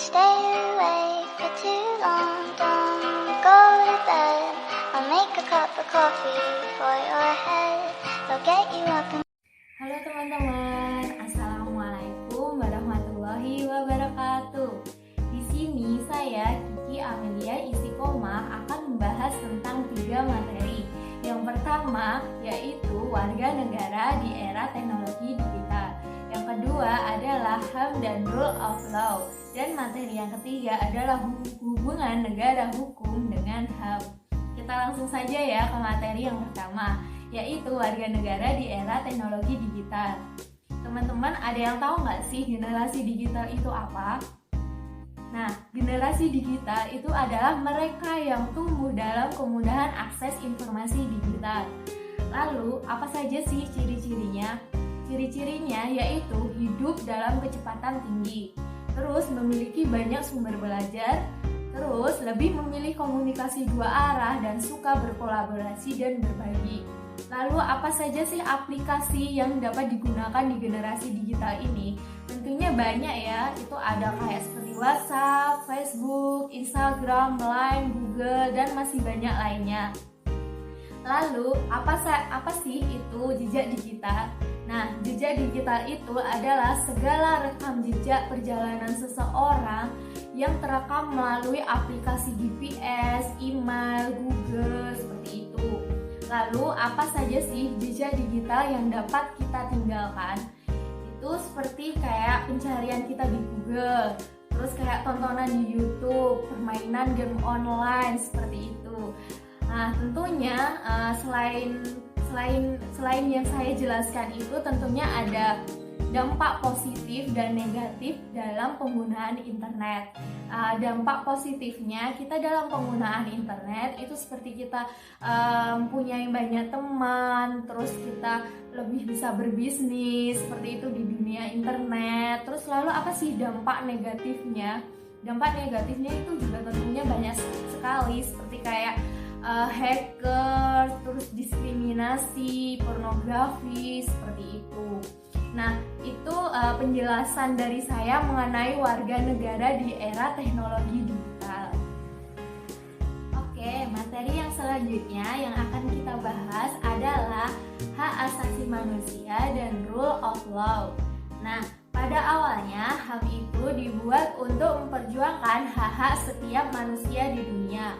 stay awake for too long. Don't go to bed. I'll make a cup of coffee for your head. I'll get you up and... Halo teman-teman, Assalamualaikum warahmatullahi wabarakatuh. Di sini saya Kiki Amelia Istiqomah akan membahas tentang 3 materi. Yang pertama yaitu warga negara di era teknologi digital. Yang kedua adalah HAM dan Rule of Law. Dan materi yang ketiga adalah hubungan negara hukum dengan HAM. Kita langsung saja ya ke materi yang pertama, yaitu warga negara di era teknologi digital. Teman-teman, ada yang tahu nggak sih generasi digital itu apa? Nah, generasi digital itu adalah mereka yang tumbuh dalam kemudahan akses informasi digital. Lalu, apa saja sih ciri-cirinya? Ciri-cirinya yaitu hidup dalam kecepatan tinggi, terus memiliki banyak sumber belajar, terus lebih memilih komunikasi 2 arah dan suka berkolaborasi dan berbagi. Lalu apa saja sih aplikasi yang dapat digunakan di generasi digital ini? Tentunya banyak ya, itu ada kayak seperti WhatsApp, Facebook, Instagram, Line, Google, dan masih banyak lainnya. Lalu apa sih itu jejak digital? Nah, jejak digital itu adalah segala rekam jejak perjalanan seseorang yang terekam melalui aplikasi GPS, email, Google, seperti itu. Lalu apa saja sih jejak digital yang dapat kita tinggalkan? Itu seperti kayak pencarian kita di Google, terus kayak tontonan di YouTube, permainan game online, seperti itu. Nah, tentunya selain yang saya jelaskan itu tentunya ada dampak positif dan negatif dalam penggunaan internet. Dampak positifnya kita dalam penggunaan internet itu seperti kita mempunyai banyak teman, terus kita lebih bisa berbisnis seperti itu di dunia internet. Terus lalu apa sih dampak negatifnya? Dampak negatifnya itu juga tentunya banyak sekali, seperti kayak hacker, terus diskriminasi, pornografi, seperti itu. Nah, itu penjelasan dari saya mengenai warga negara di era teknologi digital. Oke, materi yang selanjutnya yang akan kita bahas adalah hak asasi manusia dan rule of law. Nah, pada awalnya HAM itu dibuat untuk memperjuangkan hak-hak setiap manusia di dunia.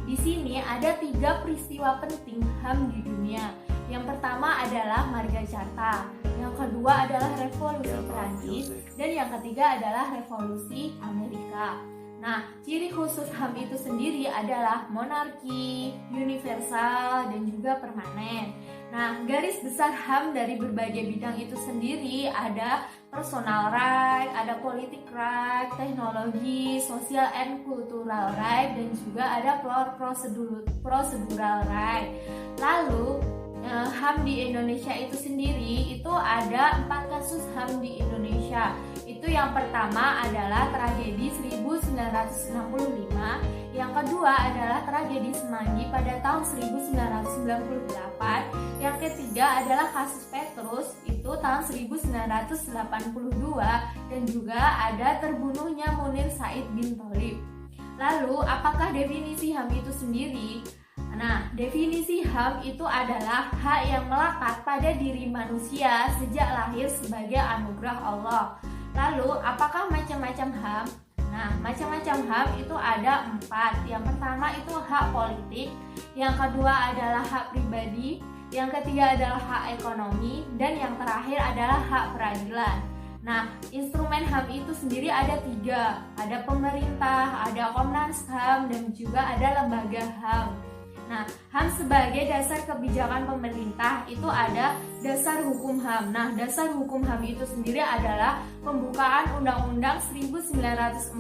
Di sini ada 3 peristiwa penting HAM di dunia. Yang pertama adalah Marga Carta, yang kedua adalah Revolusi Perancis, dan yang ketiga adalah Revolusi Amerika. Nah, ciri khusus HAM itu sendiri adalah monarki, universal, dan juga permanen. Nah, garis besar HAM dari berbagai bidang itu sendiri ada personal right, ada politik right, teknologi, social and cultural right, dan juga ada procedural right. Lalu HAM di Indonesia itu sendiri itu ada 4 kasus HAM di Indonesia. Itu yang pertama adalah tragedi 1965, yang kedua adalah tragedi Semanggi pada tahun 1998, yang ketiga adalah kasus Petrus itu tahun 1982, dan juga ada terbunuhnya Munir Said bin Thalib. Lalu apakah definisi HAM itu sendiri? Nah, definisi HAM itu adalah hak yang melekat pada diri manusia sejak lahir sebagai anugerah Allah. Lalu, apakah macam-macam HAM? Nah, macam-macam HAM itu ada 4. Yang pertama itu hak politik, yang kedua adalah hak pribadi, yang ketiga adalah hak ekonomi, dan yang terakhir adalah hak peradilan. Nah, instrumen HAM itu sendiri ada 3. Ada pemerintah, ada Komnas HAM, dan juga ada lembaga HAM. Nah, HAM sebagai dasar kebijakan pemerintah itu ada dasar hukum HAM. Nah, dasar hukum HAM itu sendiri adalah pembukaan Undang-Undang 1945,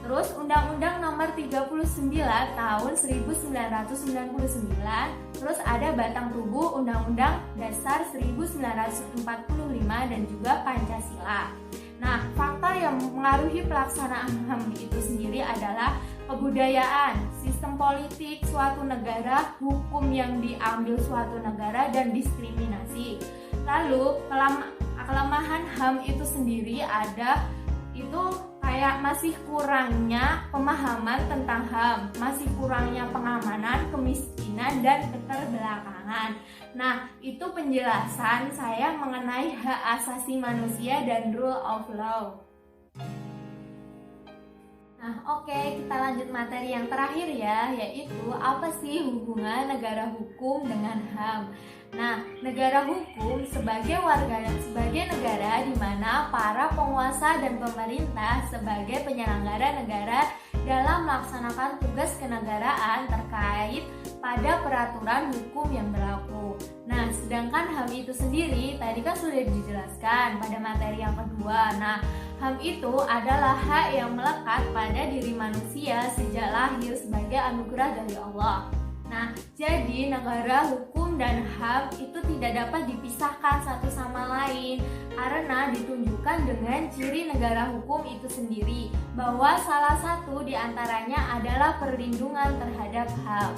terus Undang-Undang Nomor 39 Tahun 1999, terus ada batang tubuh Undang-Undang Dasar 1945 dan juga Pancasila. Nah, faktor yang mengaruhi pelaksanaan HAM itu sendiri adalah kebudayaan, sistem politik suatu negara, hukum yang diambil suatu negara, dan diskriminasi. Lalu kelemahan HAM itu sendiri ada itu kayak kayak masih kurangnya pemahaman tentang HAM, masih kurangnya pengamanan, kemiskinan, dan keterbelakangan. Nah, itu penjelasan saya mengenai hak asasi manusia dan rule of law. Nah, oke, kita lanjut materi yang terakhir ya, yaitu apa sih hubungan negara hukum dengan HAM. Nah, negara hukum sebagai negara di mana para penguasa dan pemerintah sebagai penyelenggara negara dalam melaksanakan tugas kenegaraan terkait pada peraturan hukum yang berlaku. Nah, sedangkan HAM itu sendiri tadi kan sudah dijelaskan pada materi yang kedua. Nah, HAM itu adalah hak yang melekat pada diri manusia sejak lahir sebagai anugerah dari Allah. Nah, jadi negara hukum dan HAM itu tidak dapat dipisahkan satu sama lain karena ditunjukkan dengan ciri negara hukum itu sendiri, bahwa salah satu di antaranya adalah perlindungan terhadap HAM.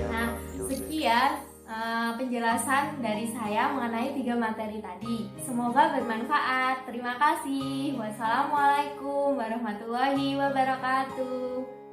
Nah, sekian penjelasan dari saya mengenai 3 materi tadi. Semoga bermanfaat. Terima kasih. Wassalamualaikum warahmatullahi wabarakatuh.